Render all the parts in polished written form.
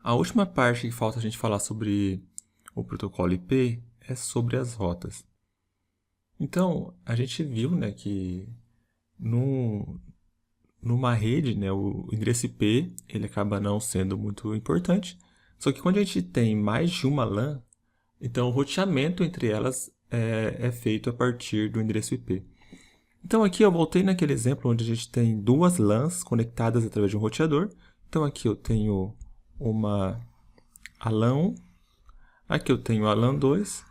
A última parte que falta a gente falar sobre o protocolo IP é sobre as rotas. Então, a gente viu, né, que numa rede, né, o endereço IP ele acaba não sendo muito importante. Só que quando a gente tem mais de uma LAN, então o roteamento entre elas é feito a partir do endereço IP. Então aqui eu voltei naquele exemplo onde a gente tem duas LANs conectadas através de um roteador. Então aqui eu tenho a LAN 1, aqui eu tenho a LAN 2,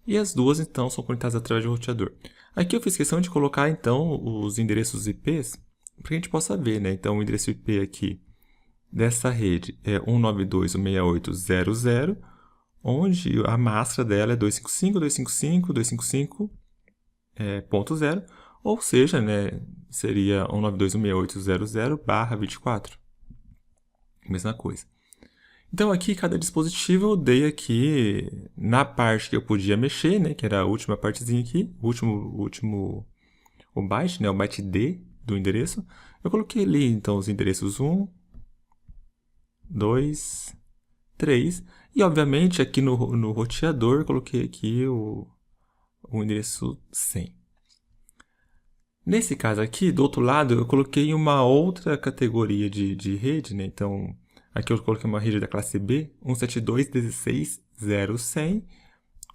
e as duas então são conectadas através de um roteador. Aqui eu fiz questão de colocar então os endereços IPs para que a gente possa ver, né? Então o endereço IP aqui dessa rede é 192.168.0.0, onde a máscara dela é 255.255.255.0, ou seja, né, seria 192.168.0.0/24. Mesma coisa. Então aqui cada dispositivo eu dei aqui na parte que eu podia mexer, né, que era a última partezinha aqui, o byte, né, o byte D do endereço. Eu coloquei ali então os endereços 1, 2, 3 e obviamente aqui no roteador eu coloquei aqui o endereço 100. Nesse caso aqui, do outro lado, eu coloquei uma outra categoria de rede, né? Então, aqui eu coloquei uma rede da classe B, 172.16.0.100,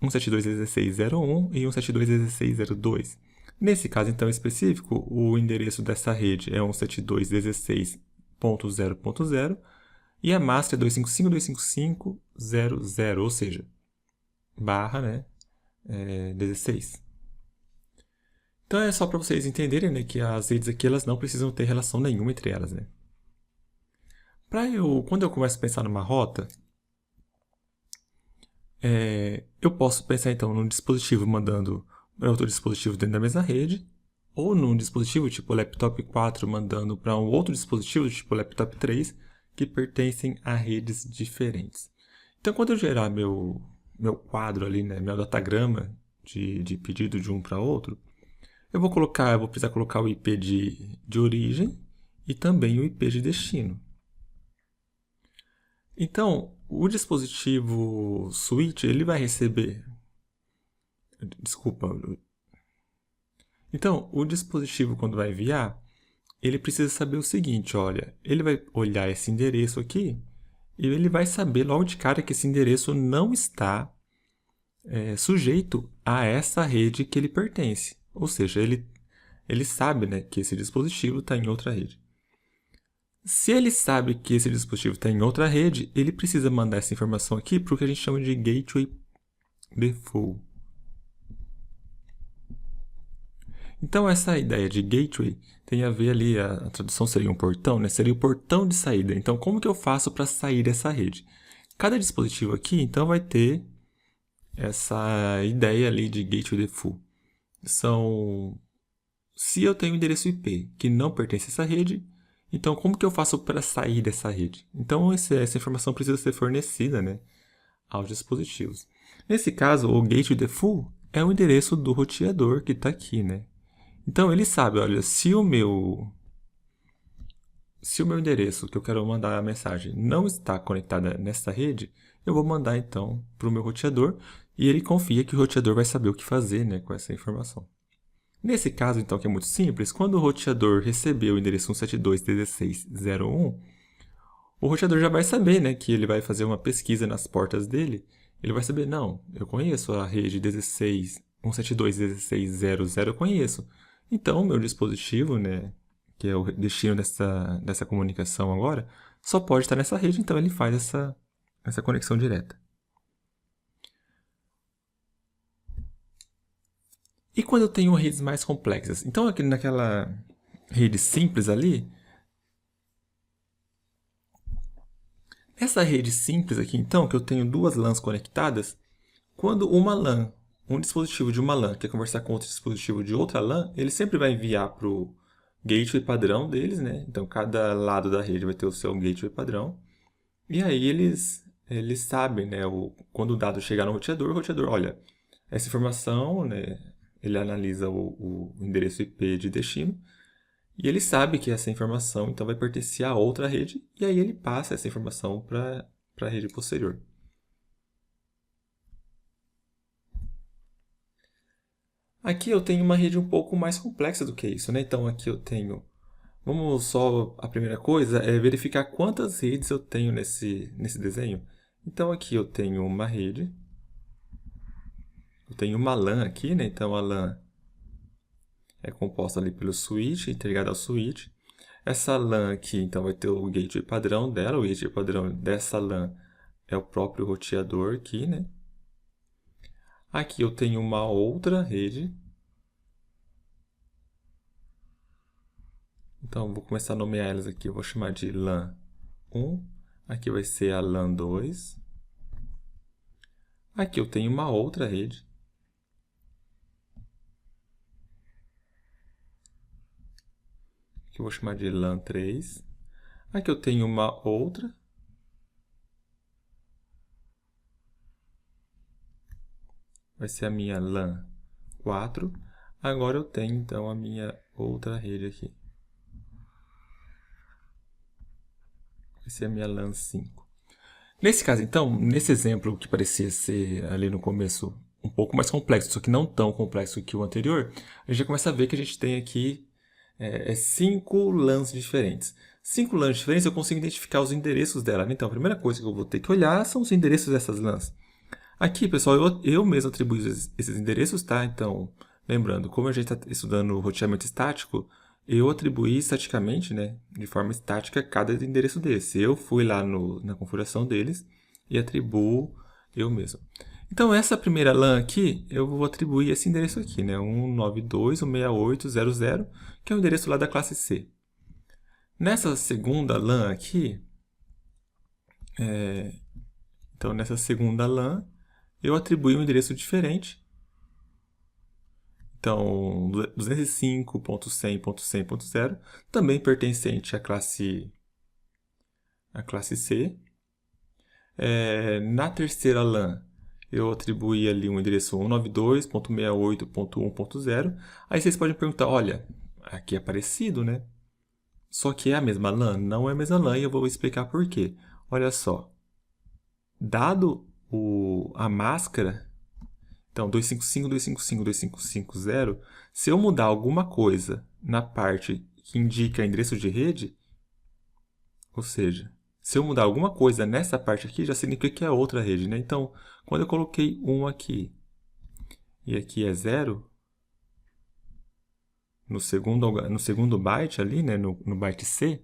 172.16.0.1 e 172.16.0.2. Nesse caso, então, específico, o endereço dessa rede é 172.16.0.0 e a máscara é 255.255.0.0, ou seja, barra, né, 16. Então é só para vocês entenderem, né, que as redes aqui elas não precisam ter relação nenhuma entre elas, né? Quando eu começo a pensar numa rota, eu posso pensar então num dispositivo mandando para outro dispositivo dentro da mesma rede, ou num dispositivo tipo laptop 4 mandando para um outro dispositivo tipo laptop 3 que pertencem a redes diferentes. Então quando eu gerar meu quadro ali, né, meu datagrama de pedido de um para outro, eu vou precisar colocar o IP de origem e também o IP de destino. Então, o dispositivo switch, ele vai receber... Desculpa. Então, o dispositivo, quando vai enviar, ele precisa saber o seguinte, olha, ele vai olhar esse endereço aqui e ele vai saber logo de cara que esse endereço não está sujeito a essa rede que ele pertence. Ou seja, ele sabe, né, que esse dispositivo está em outra rede. Se ele sabe que esse dispositivo está em outra rede, ele precisa mandar essa informação aqui para o que a gente chama de Gateway Default. Então, essa ideia de gateway tem a ver ali, a tradução seria um portão, né? Seria o portão de saída. Então, como que eu faço para sair dessa rede? Cada dispositivo aqui, então, vai ter essa ideia ali de Gateway Default. Se eu tenho um endereço IP que não pertence a essa rede, então como que eu faço para sair dessa rede? Então essa informação precisa ser fornecida, né, aos dispositivos. Nesse caso, o Gateway Default é o endereço do roteador que está aqui, né? Então ele sabe, olha, se o meu endereço que eu quero mandar a mensagem não está conectado nessa rede, eu vou mandar então para o meu roteador e ele confia que o roteador vai saber o que fazer, né, com essa informação. Nesse caso, então, que é muito simples, quando o roteador receber o endereço 172.16.0.1, o roteador já vai saber, né, que ele vai fazer uma pesquisa nas portas dele. Ele vai saber, não, eu conheço a rede 172.16.0.0, eu conheço. Então, o meu dispositivo, né, que é o destino dessa comunicação agora, só pode estar nessa rede, então ele faz essa conexão direta. E quando eu tenho redes mais complexas? Então, aqui naquela rede simples ali, essa rede simples aqui, então, que eu tenho duas LANs conectadas, quando um dispositivo de uma LAN quer conversar com outro dispositivo de outra LAN, ele sempre vai enviar para o gateway padrão deles, né? Então, cada lado da rede vai ter o seu gateway padrão. E aí eles sabem, né? Quando o dado chegar no roteador, o roteador, olha, essa informação, né? Ele analisa o endereço IP de destino E ele sabe que essa informação então vai pertencer a outra rede, e aí ele passa essa informação para a rede posterior. Aqui eu tenho uma rede um pouco mais complexa do que isso, né? Então aqui eu tenho... Vamos só... A primeira coisa é verificar quantas redes eu tenho nesse desenho. Então aqui eu tenho uma rede. Eu tenho uma LAN aqui, né? Então a LAN é composta ali pelo switch, integrada ao switch. Essa LAN aqui, então, vai ter o gateway padrão dela. O gateway padrão dessa LAN é o próprio roteador aqui, né? Aqui eu tenho uma outra rede. Então, vou começar a nomear elas aqui. Eu vou chamar de LAN 1. Aqui vai ser a LAN 2. Aqui eu tenho uma outra rede. Que eu vou chamar de LAN 3. Aqui eu tenho uma outra. Vai ser a minha LAN 4. Agora eu tenho, então, a minha outra rede aqui. Vai ser a minha LAN 5. Nesse caso, então, nesse exemplo que parecia ser ali no começo um pouco mais complexo, só que não tão complexo que o anterior, a gente já começa a ver que a gente tem aqui 5 LANs diferentes. 5 LANs diferentes, eu consigo identificar os endereços dela. Então, a primeira coisa que eu vou ter que olhar são os endereços dessas LANs. Aqui, pessoal, eu mesmo atribuo esses endereços, tá? Então, lembrando, como a gente está estudando roteamento estático, eu atribuí estaticamente, né, de forma estática, cada endereço desse. Eu fui lá na configuração deles e atribuo eu mesmo. Então, essa primeira LAN aqui, eu vou atribuir esse endereço aqui, né, 192.168.0.0, que é o endereço lá da classe C. Nessa segunda LAN aqui, então nessa segunda LAN, eu atribuí um endereço diferente. Então, 205.100.100.0, também pertencente à classe C. Na terceira LAN, eu atribuí ali um endereço 192.68.1.0. Aí vocês podem perguntar, olha, aqui é parecido, né? Só que é a mesma LAN? Não é a mesma LAN e eu vou explicar por quê. Olha só, dado a máscara, então 255.255.255.0, se eu mudar alguma coisa na parte que indica endereço de rede, ou seja, se eu mudar alguma coisa nessa parte aqui, já significa que é outra rede, né? Então, quando eu coloquei 1 aqui e aqui é 0, no segundo byte ali, né, no byte C,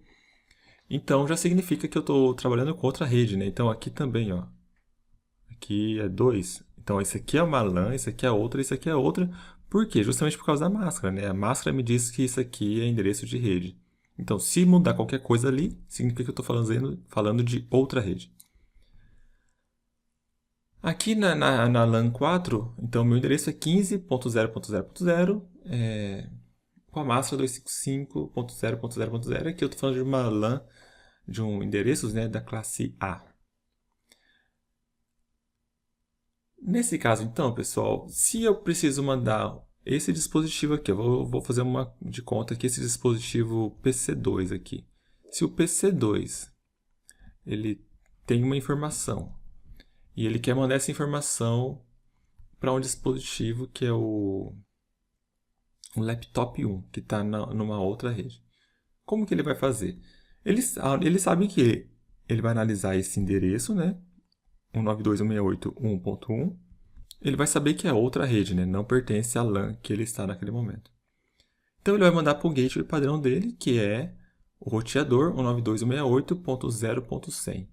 então já significa que eu estou trabalhando com outra rede, né? Então aqui também, ó, aqui é 2. Então esse aqui é uma LAN, esse aqui é outra, esse aqui é outra. Por quê? Justamente por causa da máscara, né? A máscara me diz que isso aqui é endereço de rede. Então, se mudar qualquer coisa ali, significa que eu estou falando de outra rede. Aqui na LAN 4, então meu endereço é 15.0.0.0, com a máscara 255.0.0.0. Aqui eu estou falando de uma LAN, de um endereços, né, da classe A. Nesse caso, então, pessoal, se eu preciso mandar esse dispositivo aqui, eu vou fazer uma de conta aqui, esse dispositivo PC2 aqui. Se o PC2 ele tem uma informação e ele quer mandar essa informação para um dispositivo que é o laptop 1, que está numa outra rede. Como que ele vai fazer? Ele sabe que ele vai analisar esse endereço, né? 192.168.1.1. Ele vai saber que é outra rede, né? Não pertence à LAN que ele está naquele momento. Então ele vai mandar para o gateway padrão dele, que é o roteador 192.168.0.100.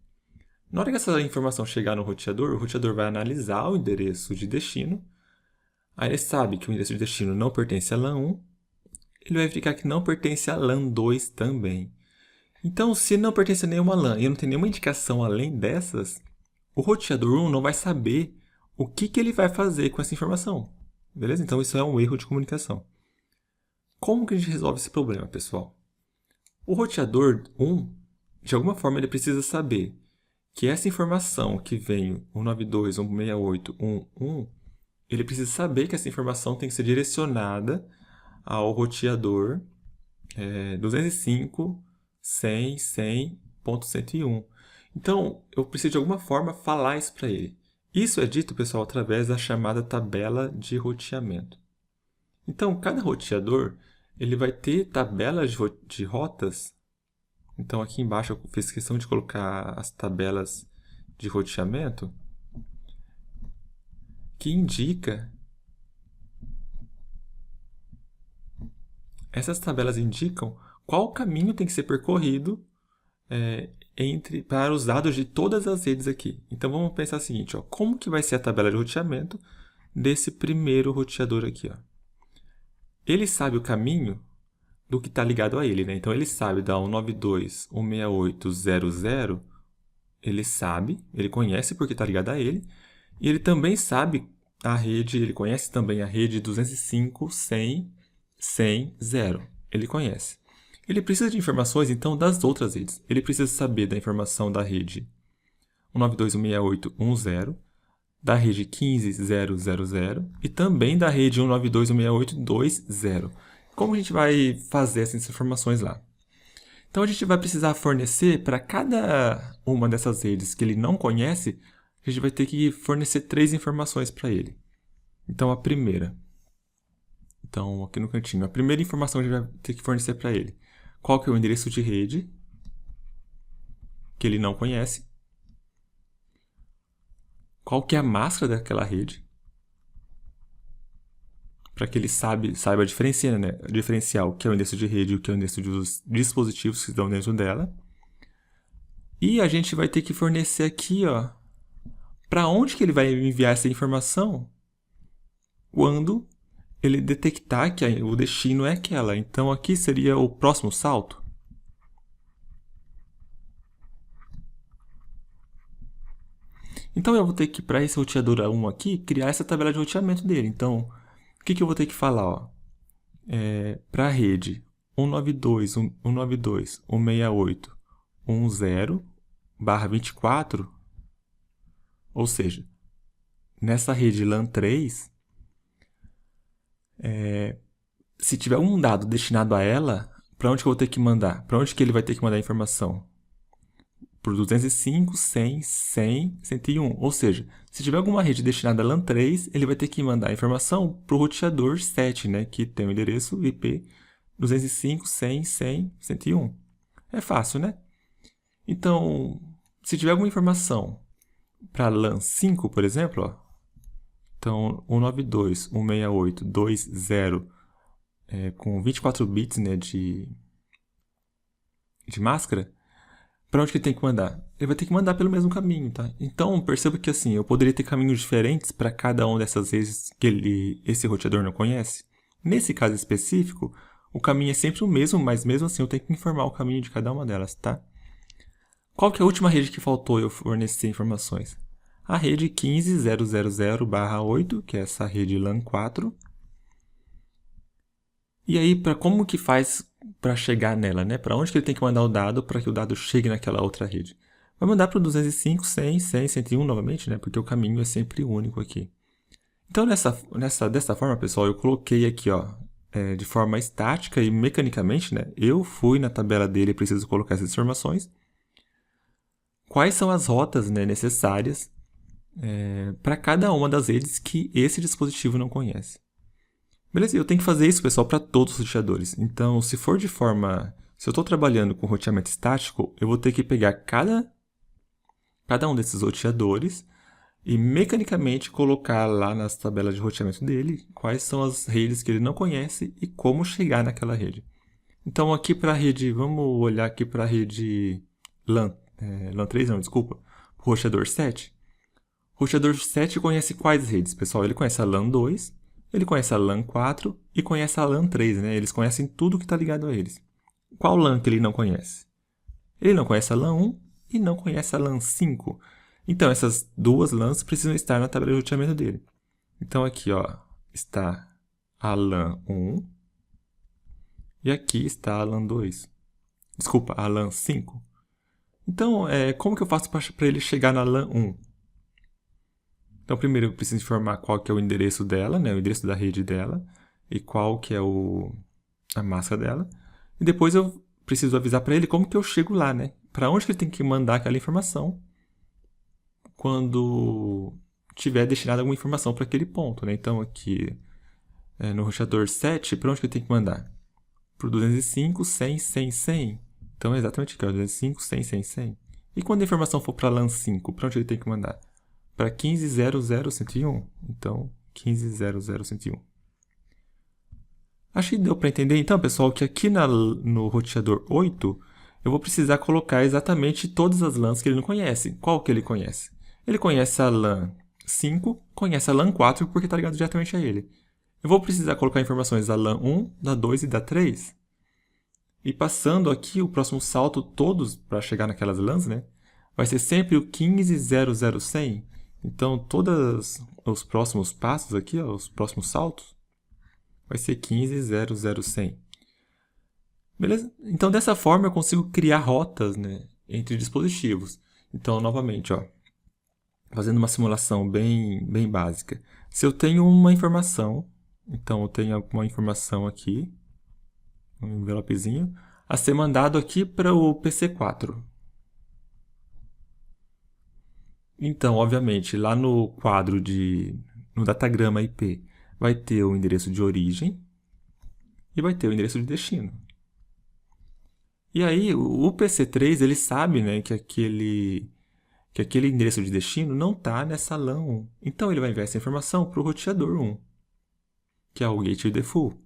Na hora que essa informação chegar no roteador, o roteador vai analisar o endereço de destino. Aí ele sabe que o endereço de destino não pertence à LAN 1. Ele vai verificar que não pertence à LAN 2 também. Então, se não pertence a nenhuma LAN e não tem nenhuma indicação além dessas, o roteador 1 não vai saber o que ele vai fazer com essa informação. Beleza? Então, isso é um erro de comunicação. Como que a gente resolve esse problema, pessoal? O roteador 1, de alguma forma, ele precisa saber que essa informação que vem 192.168.1.1, ele precisa saber que essa informação tem que ser direcionada ao roteador 205.100.101. Então, eu preciso de alguma forma falar isso para ele. Isso é dito, pessoal, através da chamada tabela de roteamento. Então, cada roteador ele vai ter tabelas de rotas. Então, aqui embaixo eu fiz questão de colocar as tabelas de roteamento que indica. Essas tabelas indicam qual caminho tem que ser percorrido para os dados de todas as redes aqui. Então, vamos pensar o seguinte, ó, como que vai ser a tabela de roteamento desse primeiro roteador aqui, ó. Ele sabe o caminho do que está ligado a ele, né? Então, ele sabe da 192.168.0.0, ele sabe, ele conhece porque está ligado a ele, e ele também sabe a rede, ele conhece também a rede 205.100.100.0, ele conhece. Ele precisa de informações, então, das outras redes. Ele precisa saber da informação da rede 192.168.1.0, da rede 15.0.0.0 e também da rede 192.168.2.0. Como a gente vai fazer essas informações lá? Então, a gente vai precisar fornecer para cada uma dessas redes que ele não conhece, a gente vai ter que fornecer 3 informações para ele. Então, a primeira. Então, aqui no cantinho, a primeira informação que a gente vai ter que fornecer para ele. Qual que é o endereço de rede que ele não conhece? Qual que é a máscara daquela rede? Para que ele saiba diferenciar, né? Diferenciar o que é o endereço de rede e o que é o endereço dos dispositivos que estão dentro dela. E a gente vai ter que fornecer aqui, ó, para onde que ele vai enviar essa informação quando ele detectar que o destino é aquela. Então, aqui seria o próximo salto. Então, eu vou ter que, para esse roteador 1 aqui, criar essa tabela de roteamento dele. Então, o que eu vou ter que falar? Para a rede 192.168.1.0/24, ou seja, nessa rede LAN 3, se tiver um dado destinado a ela, para onde que eu vou ter que mandar? Para onde que ele vai ter que mandar a informação? Por 205, 100, 100, 101. Ou seja, se tiver alguma rede destinada a LAN 3, ele vai ter que mandar a informação para o roteador 7, né, que tem o endereço IP 205, 100, 100, 101. É fácil, né? Então, se tiver alguma informação para LAN 5, por exemplo, ó, então 192.168.2.0 com 24 bits, né, de máscara, para onde que ele tem que mandar? Ele vai ter que mandar pelo mesmo caminho, tá? Então, perceba que assim, eu poderia ter caminhos diferentes para cada uma dessas redes que esse roteador não conhece. Nesse caso específico, o caminho é sempre o mesmo, mas mesmo assim eu tenho que informar o caminho de cada uma delas, tá? Qual que é a última rede que faltou eu fornecer informações? A rede 15.0.0.0/8, que é essa rede LAN 4. E aí, como que faz para chegar nela, né? Para onde que ele tem que mandar o dado para que o dado chegue naquela outra rede? Vai mandar para o 205, 100, 100, 101 novamente, né? Porque o caminho é sempre único aqui. Então, dessa forma, pessoal, eu coloquei aqui, ó, de forma estática e mecanicamente, né? Eu fui na tabela dele e preciso colocar essas informações. Quais são as rotas, né, necessárias para cada uma das redes que esse dispositivo não conhece. Beleza? Eu tenho que fazer isso, pessoal, para todos os roteadores. Então, se eu estou trabalhando com roteamento estático, eu vou ter que pegar cada um desses roteadores e mecanicamente colocar lá nas tabelas de roteamento dele quais são as redes que ele não conhece e como chegar naquela rede. Então, aqui para a rede, vamos olhar aqui para a rede LAN 3, não, desculpa, o roteador 7. O roteador 7 conhece quais redes, pessoal? Ele conhece a LAN 2, ele conhece a LAN 4 e conhece a LAN 3, né? Eles conhecem tudo que está ligado a eles. Qual LAN que ele não conhece? Ele não conhece a LAN 1 e não conhece a LAN 5. Então, essas duas LANs precisam estar na tabela de roteamento dele. Então, aqui ó, está a LAN 1 e aqui está a LAN 2. Desculpa, a LAN 5. Então, como que eu faço para ele chegar na LAN 1? Então, primeiro eu preciso informar qual que é o endereço dela, né, o endereço da rede dela, e qual que é a máscara dela. E depois eu preciso avisar para ele como que eu chego lá, né? Para onde que ele tem que mandar aquela informação quando tiver destinado alguma informação para aquele ponto, né? Então aqui no roteador 7, para onde que eu tenho que mandar? Para o 205, 100, 100, 100. Então é exatamente aqui, ó, 205, 100, 100, 100. E quando a informação for para LAN 5, para onde ele tem que mandar? Para 15.00.101. Então, 15.00.101. Acho que deu para entender, então, pessoal, que aqui no roteador 8, eu vou precisar colocar exatamente todas as LANs que ele não conhece. Qual que ele conhece? Ele conhece a LAN 5, conhece a LAN 4, porque está ligado diretamente a ele. Eu vou precisar colocar informações da LAN 1, da 2 e da 3. E passando aqui o próximo salto todos para chegar naquelas LANs, né? Vai ser sempre o 15.00.100. Então, todos os próximos passos aqui, ó, os próximos saltos, vai ser 15.00.100. Beleza? Então, dessa forma, eu consigo criar rotas, né, entre dispositivos. Então, novamente, ó, fazendo uma simulação bem básica. Se eu tenho uma informação, então eu tenho alguma informação aqui, um envelopezinho, a ser mandado aqui para o PC4. Então, obviamente, lá no quadro no datagrama IP, vai ter o endereço de origem e vai ter o endereço de destino. E aí, o PC3, ele sabe, né, que aquele endereço de destino não está nessa LAN 1. Então, ele vai enviar essa informação para o roteador 1, que é o gateway default.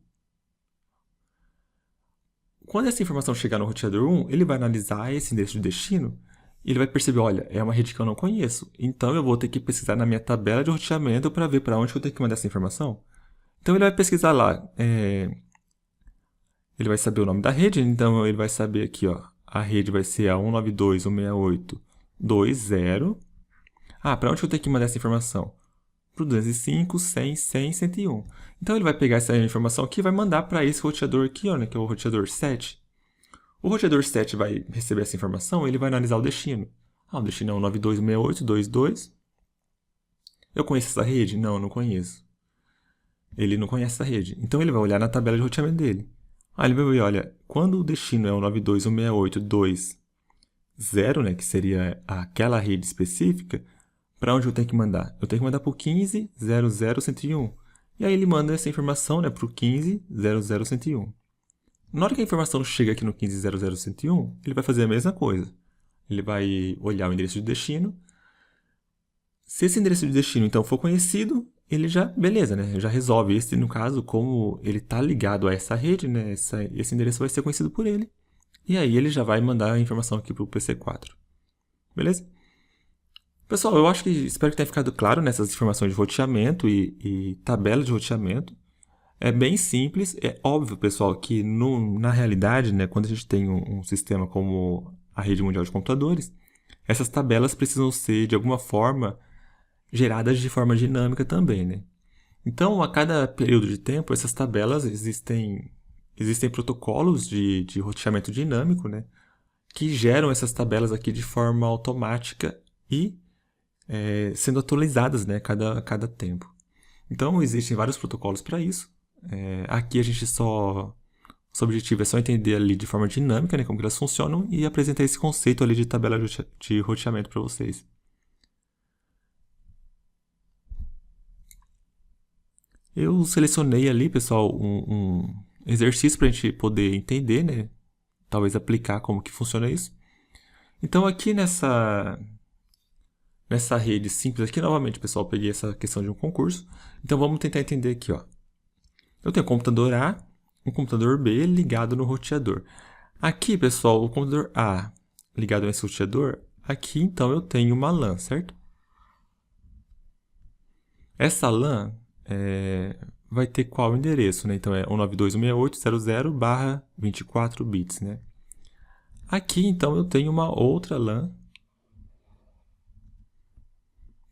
Quando essa informação chegar no roteador 1, ele vai analisar esse endereço de destino e ele vai perceber, olha, é uma rede que eu não conheço. Então, eu vou ter que pesquisar na minha tabela de roteamento para ver para onde eu tenho que mandar essa informação. Então, ele vai pesquisar lá. Ele vai saber o nome da rede, então ele vai saber aqui, ó, a rede vai ser a 192.168.2.0. Para onde eu tenho que mandar essa informação? Para o 205, 100, 100, 101. Então, ele vai pegar essa informação aqui e vai mandar para esse roteador aqui, ó, né, que é o roteador 7. O roteador 7 vai receber essa informação e ele vai analisar o destino. O destino é 192.168.2.2. Eu conheço essa rede? Não, eu não conheço. Ele não conhece essa rede. Então, ele vai olhar na tabela de roteamento dele. Ele vai ver, olha, quando o destino é 192.168.2.0, né, que seria aquela rede específica, para onde eu tenho que mandar? Eu tenho que mandar para o 15.00.101. E aí ele manda essa informação, né, para o 15.00.101. Na hora que a informação chega aqui no 15.00.101, ele vai fazer a mesma coisa. Ele vai olhar o endereço de destino. Se esse endereço de destino, então, for conhecido, ele já, beleza, né? Já resolve. Esse, no caso, como ele está ligado a essa rede, né? Esse endereço vai ser conhecido por ele. E aí ele já vai mandar a informação aqui para o PC4. Beleza? Pessoal, eu acho que espero que tenha ficado claro nessas informações de roteamento e tabela de roteamento. É bem simples. É óbvio, pessoal, que na realidade, né, quando a gente tem um sistema como a rede mundial de computadores, essas tabelas precisam ser, de alguma forma, geradas de forma dinâmica também, né? Então, a cada período de tempo, essas tabelas existem protocolos de roteamento dinâmico, né? Que geram essas tabelas aqui de forma automática e sendo atualizadas, né? Cada tempo. Então, existem vários protocolos para isso. Aqui a gente nosso objetivo é só entender ali de forma dinâmica, né? Como que elas funcionam e apresentar esse conceito ali de tabela de roteamento para vocês. Eu selecionei ali, pessoal, um exercício para a gente poder entender, né? Talvez aplicar como que funciona isso. Então, aqui nessa rede simples aqui, novamente, pessoal, peguei essa questão de um concurso. Então, vamos tentar entender aqui, ó. Eu tenho um computador A, um computador B ligado no roteador. Aqui, pessoal, o computador A ligado nesse roteador, aqui, então, eu tenho uma LAN, certo? Essa LAN vai ter qual endereço, né? Então, é 192.168.00/24 bits, né? Aqui, então, eu tenho uma outra LAN,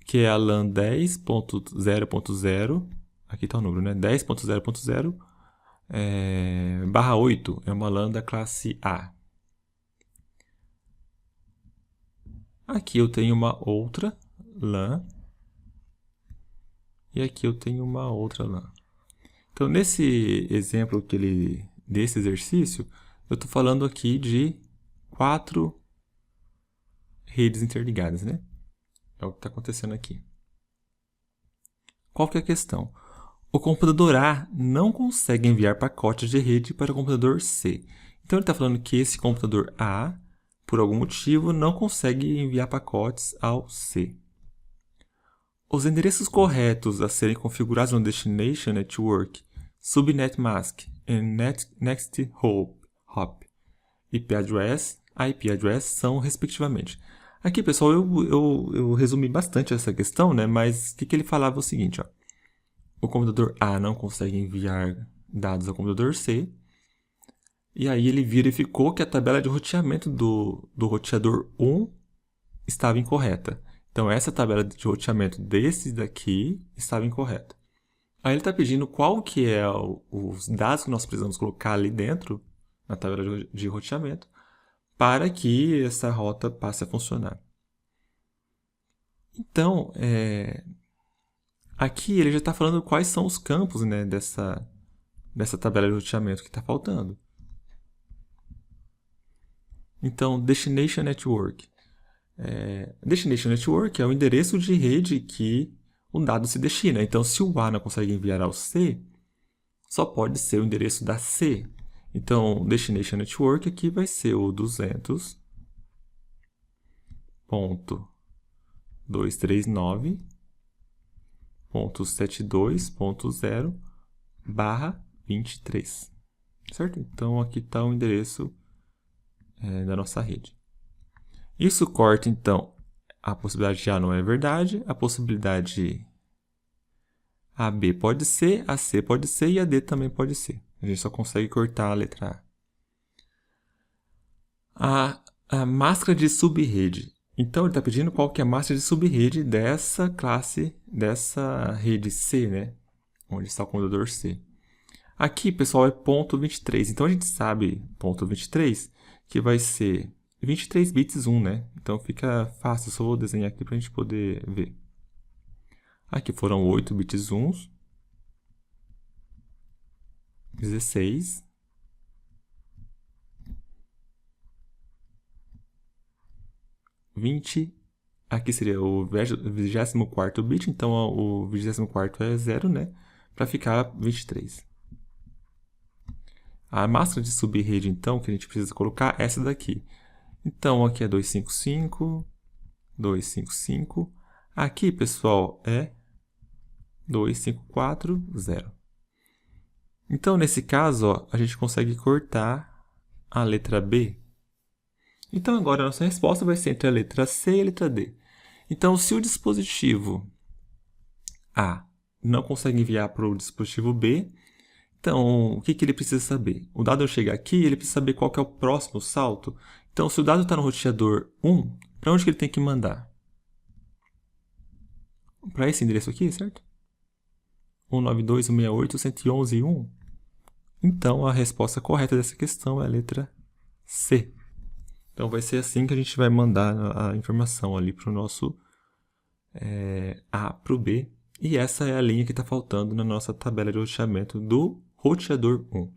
que é a LAN 10.0.0. Aqui está o número, né? 10.0.0 /8. É uma LAN da classe A. Aqui eu tenho uma outra LAN. E aqui eu tenho uma outra LAN. Então, nesse exemplo desse exercício, Eu estou falando aqui de 4 redes interligadas, né? É o que está acontecendo aqui. Qual que é a questão? O computador A não consegue enviar pacotes de rede para o computador C. Então, ele está falando que esse computador A, por algum motivo, não consegue enviar pacotes ao C. Os endereços corretos a serem configurados no Destination Network, Subnet Mask e Next Hop IP address são respectivamente. Aqui, pessoal, eu resumi bastante essa questão, né? Mas o que ele falava é o seguinte, ó. O computador A não consegue enviar dados ao computador C. E aí ele verificou que a tabela de roteamento do roteador 1 estava incorreta. Então, essa tabela de roteamento desse daqui estava incorreta. Aí ele está pedindo qual que é os dados que nós precisamos colocar ali dentro, na tabela de roteamento, para que essa rota passe a funcionar. Então, aqui ele já está falando quais são os campos, né, dessa tabela de roteamento que está faltando. Então, Destination Network. Destination Network é o endereço de rede que o dado se destina. Então, se o A não consegue enviar ao C, só pode ser o endereço da C. Então, Destination Network aqui vai ser o 200.239.72.0/23. Certo? Então, aqui está o endereço da nossa rede. Isso corta, então, a possibilidade de A não é verdade, a possibilidade AB pode ser, a C pode ser e a D também pode ser. A gente só consegue cortar a letra A. A máscara de subrede. Então, ele está pedindo qual que é a máscara de subrede dessa classe, dessa rede C, né? Onde está o computador C. Aqui, pessoal, é ponto 23. Então, a gente sabe, ponto 23, que vai ser 23 bits 1, né? Então, fica fácil. Só vou desenhar aqui para a gente poder ver. Aqui foram 8 bits 1, 16, 20, aqui seria o 24º bit, então o 24º é 0, né? Para ficar 23. A máscara de subrede, então, que a gente precisa colocar é essa daqui. Então, aqui é 255, 255. Aqui, pessoal, é 2540. Então, nesse caso, ó, a gente consegue cortar a letra B. Então, agora a nossa resposta vai ser entre a letra C e a letra D. Então, se o dispositivo A não consegue enviar para o dispositivo B, então, o que ele precisa saber? O dado ao chegar aqui, ele precisa saber qual que é o próximo salto. Então, se o dado está no roteador 1, para onde que ele tem que mandar? Para esse endereço aqui, certo? 192.168.111.1. Então, a resposta correta dessa questão é a letra C. Então, vai ser assim que a gente vai mandar a informação ali para o nosso A para o B. E essa é a linha que está faltando na nossa tabela de roteamento do roteador 1.